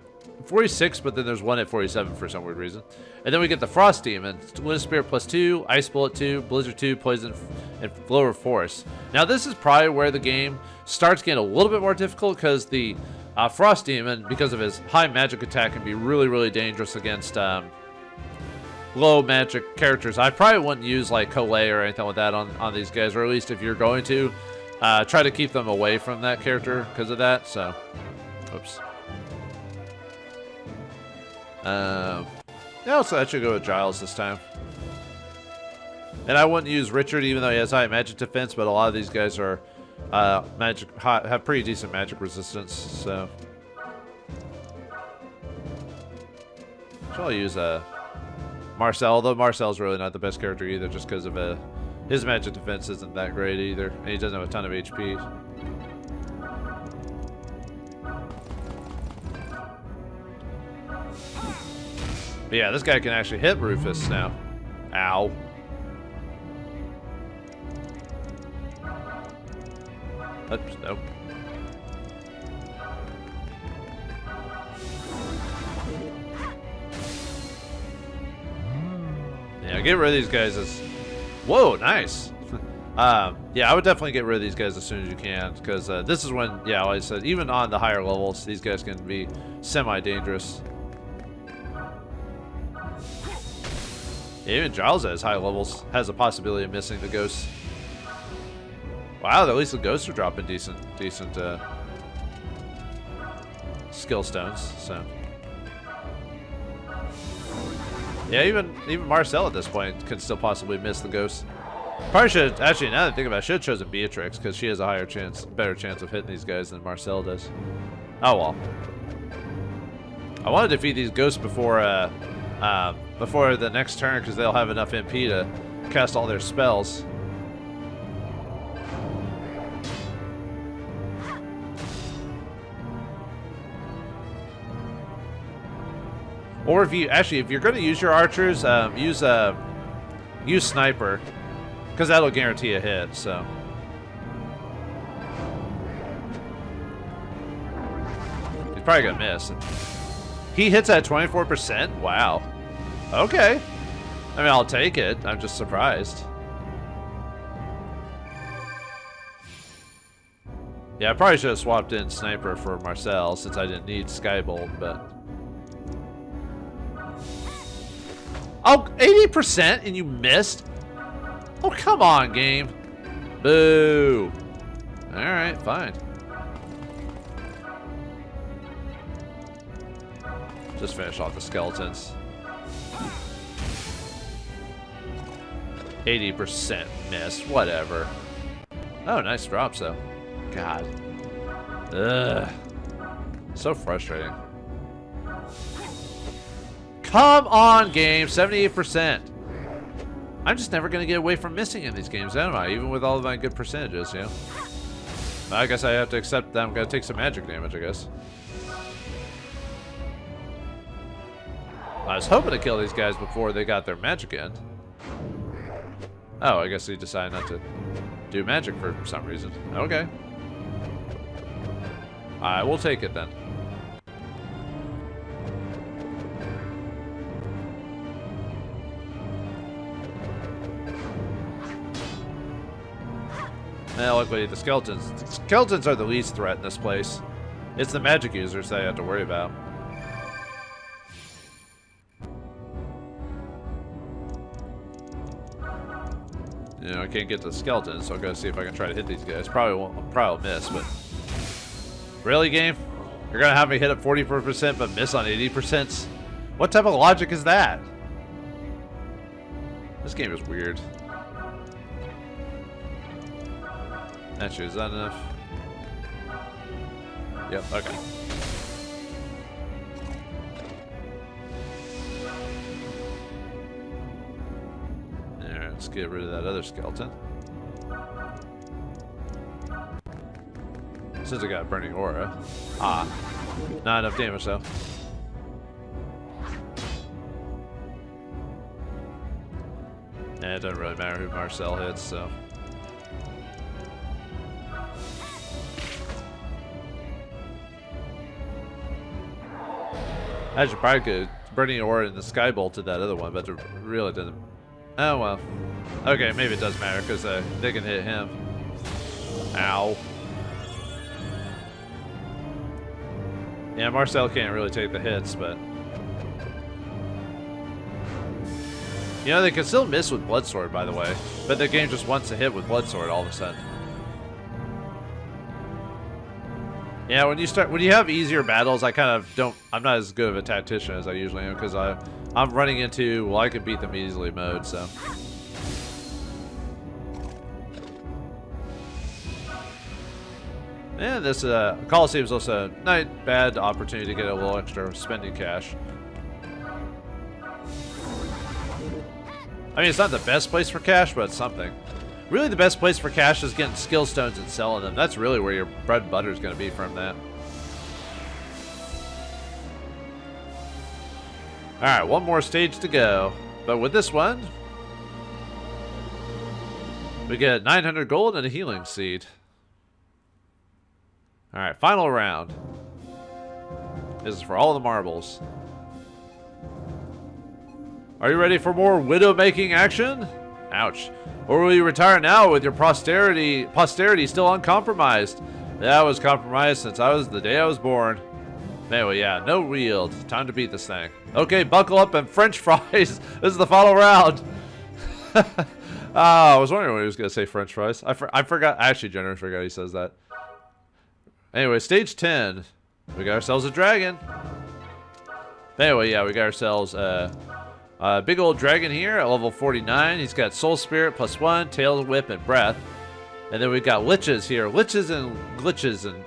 46, but then there's 1 at 47 for some weird reason. And then we get the Frost Demon, Wind Spirit +2, Ice Bullet 2, Blizzard 2, Poison, and Flower Force. Now this is probably where the game starts getting a little bit more difficult because the Frost Demon, because of his high magic attack, can be really, really dangerous against low magic characters. I probably wouldn't use like Colette or anything like that on these guys, or at least if you're going to, try to keep them away from that character because of that. So, oops. Yeah, so I should go with Giles this time. And I wouldn't use Richard even though he has high magic defense, but a lot of these guys are have pretty decent magic resistance, so. I'll use Marcel, although Marcel's really not the best character either, just because of his magic defense isn't that great either, and he doesn't have a ton of HP. But yeah, this guy can actually hit Rufus now. Ow. Oops, nope. Yeah, get rid of these guys as... Whoa, nice. Yeah, I would definitely get rid of these guys as soon as you can, because this is when, yeah, like I said, even on the higher levels, these guys can be semi-dangerous. Yeah, even Giles at his high levels has a possibility of missing the ghosts. Wow, at least the ghosts are dropping decent skill stones, so... Yeah, even Marcel at this point could still possibly miss the ghost. Probably should, actually, now that I think about it, I should have chosen Beatrix, because she has a better chance of hitting these guys than Marcel does. Oh well. I want to defeat these ghosts before the next turn, because they'll have enough MP to cast all their spells. Or if you're going to use your archers, use sniper, because that'll guarantee a hit. So. He's probably gonna miss. He hits at 24%. Wow. Okay. I mean, I'll take it. I'm just surprised. Yeah, I probably should have swapped in sniper for Marcel since I didn't need Skybolt, but. Oh, 80% and you missed? Oh, come on, game. Boo. Alright, fine. Just finish off the skeletons. 80% missed, whatever. Oh, nice drops though. God. Ugh. So frustrating. Come on, game. 78%. I'm just never going to get away from missing in these games, am I? Even with all of my good percentages, you know? I guess I have to accept that I'm going to take some magic damage, I guess. I was hoping to kill these guys before they got their magic in. Oh, I guess he decided not to do magic for some reason. Okay. I will take it then. Now, luckily, the skeletons are the least threat in this place. It's the magic users that I have to worry about. You know, I can't get to the skeletons, so I'm gonna see if I can try to hit these guys. Probably will miss, but really, game? You're gonna have me hit at 44% but miss on 80%? What type of logic is that? This game is weird. Actually, is that enough? Yep, okay. Alright, let's get rid of that other skeleton. Since I got burning aura. Ah. Not enough damage though. And it doesn't really matter who Marcel hits, so. I should probably get burning aura in the skybolt to that other one, but it really doesn't. Oh well. Okay, maybe it does matter because they can hit him. Ow. Yeah, Marcel can't really take the hits, but you know they can still miss with Bloodsword, by the way. But the game just wants to hit with Bloodsword all of a sudden. Yeah, when you have easier battles, I kind of don't. I'm not as good of a tactician as I usually am because I'm running into, well, I can beat them easily mode, so. And this Colosseum is also a not bad opportunity to get a little extra spending cash. I mean, it's not the best place for cash, but it's something. Really, the best place for cash is getting skill stones and selling them. That's really where your bread and butter is going to be from that. Alright, one more stage to go. But with this one, we get 900 gold and a healing seed. Alright, final round. This is for all the marbles. Are you ready for more widow-making action? Ouch. Or will you retire now with your posterity still uncompromised? That was compromised since the day I was born. Anyway, yeah, no yield. Time to beat this thing. Okay, buckle up and French fries. This is the final round. I was wondering when he was going to say French fries. I forgot. I actually generally forgot he says that. Anyway, stage 10. We got ourselves a dragon. Anyway, yeah, we got ourselves a big old dragon here at level 49. He's got Soul Spirit +1, Tail Whip, and Breath. And then we've got liches here. Liches and glitches and...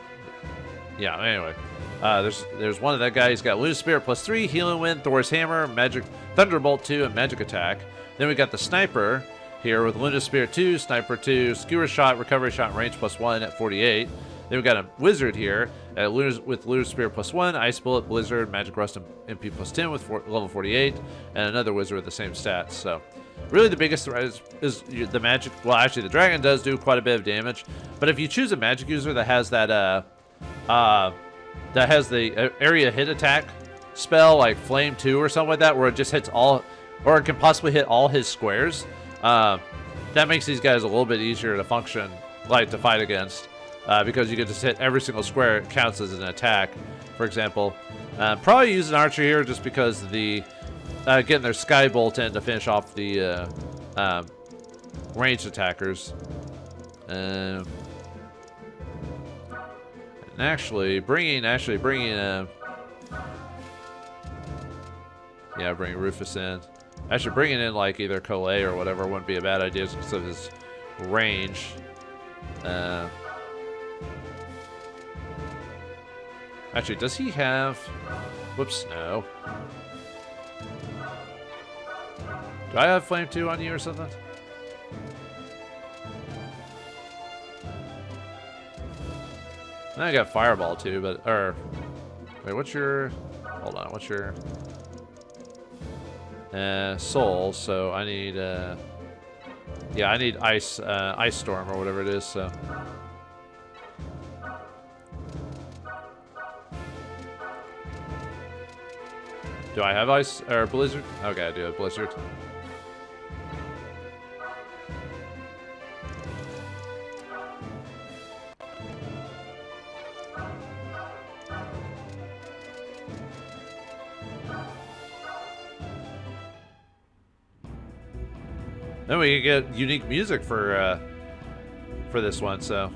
Yeah, anyway. There's one of that guy. He's got Luna Spirit +3, Healing Wind, Thor's Hammer, Magic Thunderbolt 2, and Magic Attack. Then we got the Sniper here with Luna Spirit 2, Sniper 2, Skewer Shot, Recovery Shot, and Range +1 at 48. Then we got a Wizard here with Luna Spirit +1, Ice Bullet, Blizzard, Magic Rust, and MP +10 with level 48, and another Wizard with the same stats. So really the biggest threat is the magic. Well, actually the dragon does do quite a bit of damage, but if you choose a magic user that has that the area hit attack spell like Flame 2 or something like that, where it just hits all, or it can possibly hit all his squares, that makes these guys a little bit easier to function, like to fight against, because you can just hit every single square. It counts as an attack. For example, probably use an archer here just because the getting their Skybolt in to finish off the ranged attackers. And actually bringing bring Rufus in. Actually bringing in like either Collet or whatever wouldn't be a bad idea because of his range. Actually, does he have... Whoops, no. Do I have Flame 2 on you or something? I got Fireball too, but... Wait, what's your... Hold on, what's your... Soul, so I need... Yeah, I need Ice Storm or whatever it is, so... Do I have Ice or Blizzard? Okay, I do have Blizzard. Then we can get unique music for this one, so.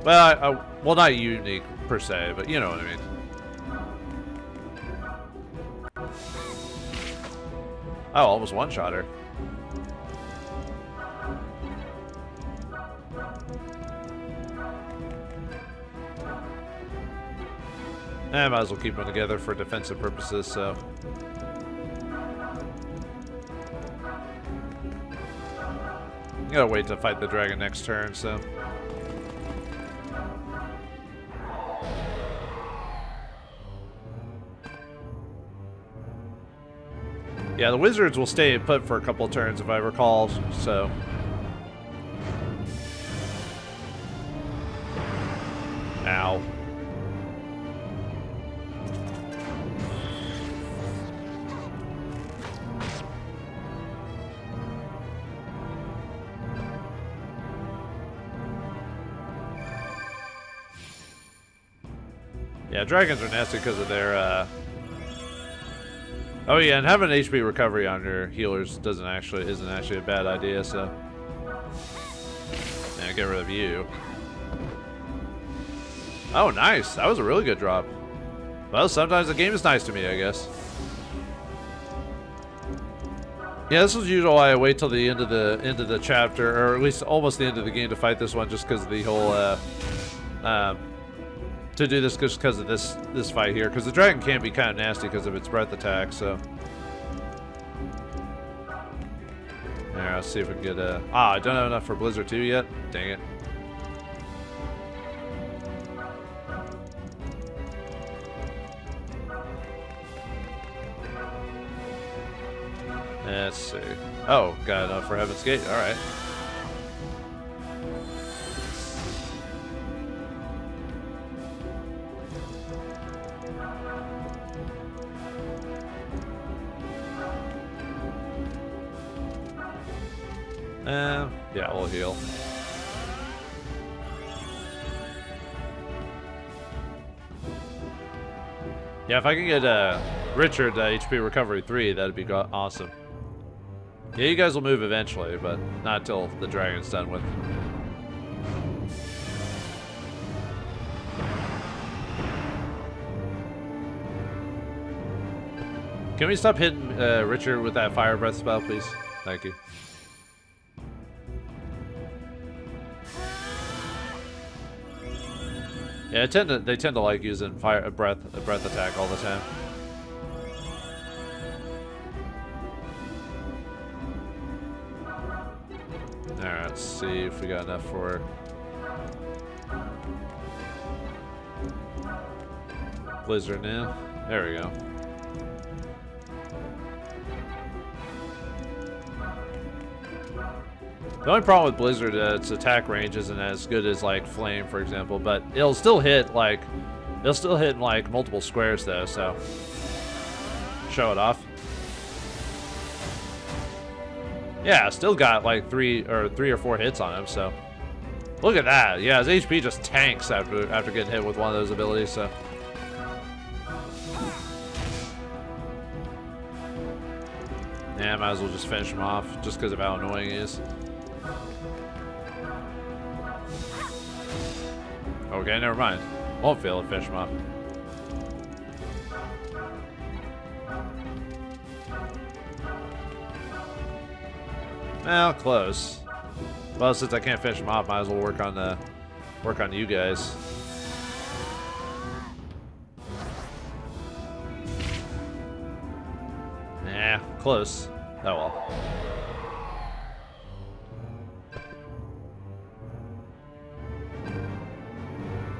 Well, well, not unique per se, but you know what I mean. Oh, almost one-shot her. I might as well keep them together for defensive purposes, so. You gotta wait to fight the dragon next turn, so. Yeah, the wizards will stay put for a couple of turns if I recall, so. Ow. Yeah, dragons are nasty because of their, Oh yeah, and having HP recovery on your healers isn't actually a bad idea, so. Yeah, get rid of you. Oh, nice. That was a really good drop. Well, sometimes the game is nice to me, I guess. Yeah, this is usually why I wait till the end of the chapter, or at least almost the end of the game to fight this one, just because of the whole to do this just because of this fight here, because the dragon can be kind of nasty because of its breath attack. So, yeah, let's see if we can get a. I don't have enough for Blizzard 2 yet. Dang it. Let's see. Oh, got enough for Heaven's Gate. All right. Yeah, we'll heal. Yeah, if I can get Richard HP recovery 3, that'd be awesome. Yeah, you guys will move eventually, but not till the dragon's done with. Can we stop hitting Richard with that fire breath spell, please? Thank you. Yeah, they tend to like using a breath attack all the time. Alright, let's see if we got enough for Blizzard now. There we go. The only problem with Blizzard, its attack range isn't as good as like Flame, for example, but it'll still hit like multiple squares though. So show it off. Yeah, still got like three or four hits on him. So look at that. Yeah, his HP just tanks after getting hit with one of those abilities. So. Yeah, might as well just finish him off just because of how annoying he is. Okay, never mind. Won't fail to finish him off. Well, close. Well, since I can't finish him off, might as well work on you guys. Nah, close. Oh well.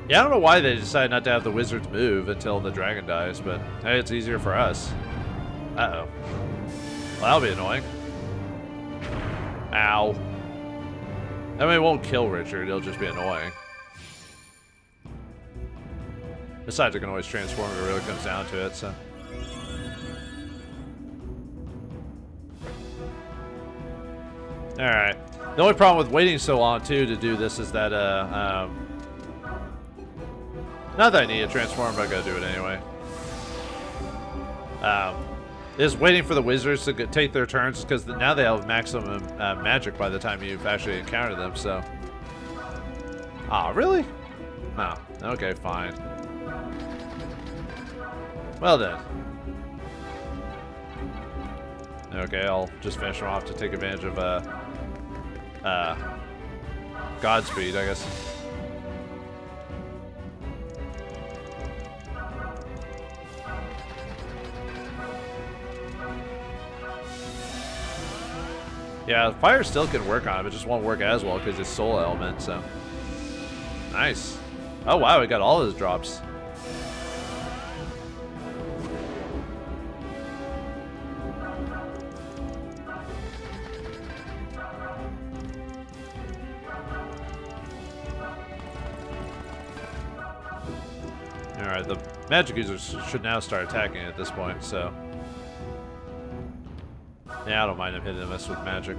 Yeah, I don't know why they decided not to have the wizards move until the dragon dies, but hey, it's easier for us. Uh-oh. Well, that'll be annoying. Ow. I mean, it won't kill Richard, it'll just be annoying. Besides, it can always transform if it really comes down to it, so. Alright. The only problem with waiting so long, too, to do this is that, not that I need a transform, but I gotta do it anyway. Is waiting for the wizards to take their turns, because now they have maximum magic by the time you've actually encountered them, so. Ah, really? Oh, okay, fine. Well then. Okay, I'll just finish them off to take advantage of, Godspeed, I guess. Yeah, fire still can work on it, but just won't work as well because it's soul element, so. Nice. Oh wow, we got all those drops. Alright, the magic users should now start attacking at this point, so. Yeah, I don't mind him hitting us with magic.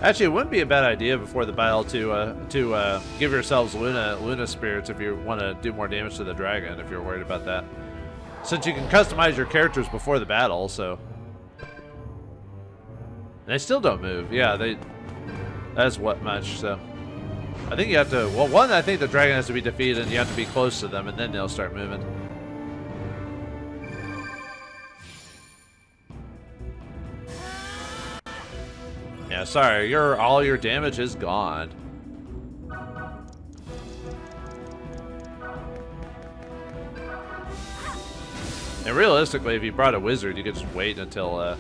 Actually, it wouldn't be a bad idea before the battle to give yourselves Luna spirits if you want to do more damage to the dragon, if you're worried about that. Since you can customize your characters before the battle, so. They still don't move. Yeah, that's what much, so. I think you have to, well, one, I think the dragon has to be defeated and you have to be close to them and then they'll start moving. sorry, all your damage is gone. And realistically, if you brought a wizard, you could just wait until,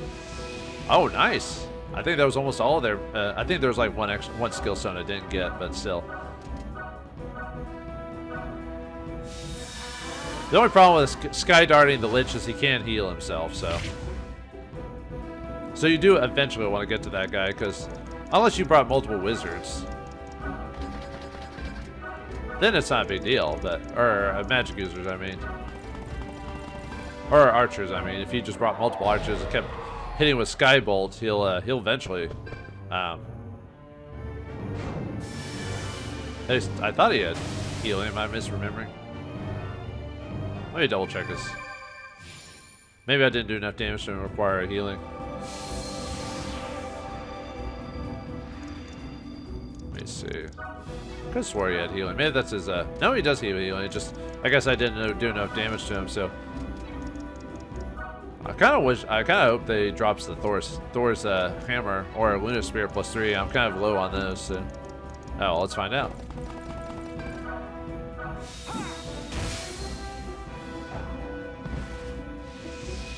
oh, nice. I think that was almost all there. I think there was like one skill stone I didn't get, but still. The only problem with sky darting the Lich is he can't heal himself, so. So you do eventually want to get to that guy, because unless you brought multiple wizards, then it's not a big deal, but, or magic users, I mean. Or archers, I mean. If he just brought multiple archers and kept hitting with skybolt, he'll eventually. At least I thought he had healing. Am I misremembering? Let me double check this. Maybe I didn't do enough damage to require a healing. Let me see. I could have swore he had healing. Maybe that's his. No, he does heal healing. It just, I guess I didn't do enough damage to him, so. I kind of hope they drops the Thor's hammer or Luna Spear +3. I'm kind of low on those, so. Oh, well, let's find out.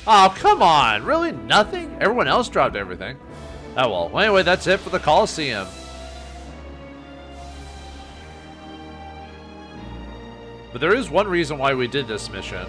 Oh, come on. Really? Nothing? Everyone else dropped everything. Oh, well. Anyway, that's it for the Colosseum. But there is one reason why we did this mission.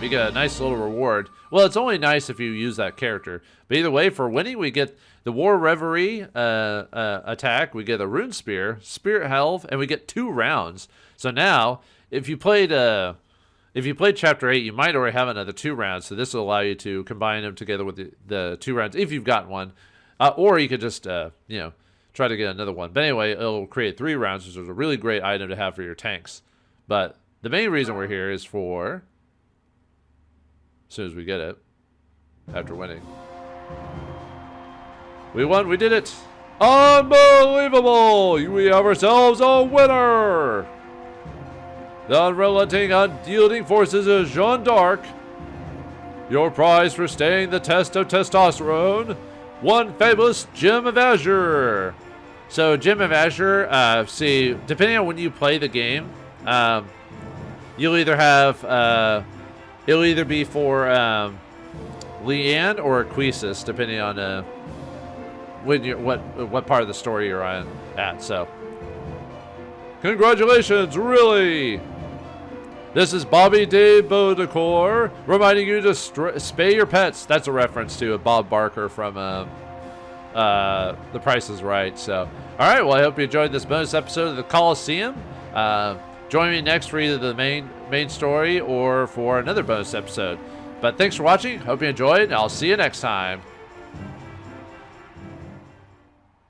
You get a nice little reward. Well, it's only nice if you use that character. But either way, for winning, we get the War Reverie attack. We get a Rune Spear, Spirit Helve, and we get 2 rounds. So now, if you played Chapter 8, you might already have another 2 rounds. So this will allow you to combine them together with the 2 rounds, if you've gotten one. Or you could just, you know, try to get another one. But anyway, it'll create 3 rounds, which is a really great item to have for your tanks. But the main reason we're here is for... as soon as we get it, after winning. We won, we did it! Unbelievable! We have ourselves a winner! The unrelenting, unyielding forces of Jeanne d'Arc. Your prize for staying the test of testosterone, one fabulous Gem of Azure. So Gem of Azure, see, depending on when you play the game, you'll either have... it'll either be for Leanne or Aquesis, depending on when what part of the story you're at. So, congratulations, really! This is Bobby de Beaudecourt reminding you to spay your pets. That's a reference to Bob Barker from The Price is Right. So, all right. Well, I hope you enjoyed this bonus episode of the Colosseum. Join me next for either the main story or for another bonus episode. But thanks for watching. Hope you enjoyed, and I'll see you next time.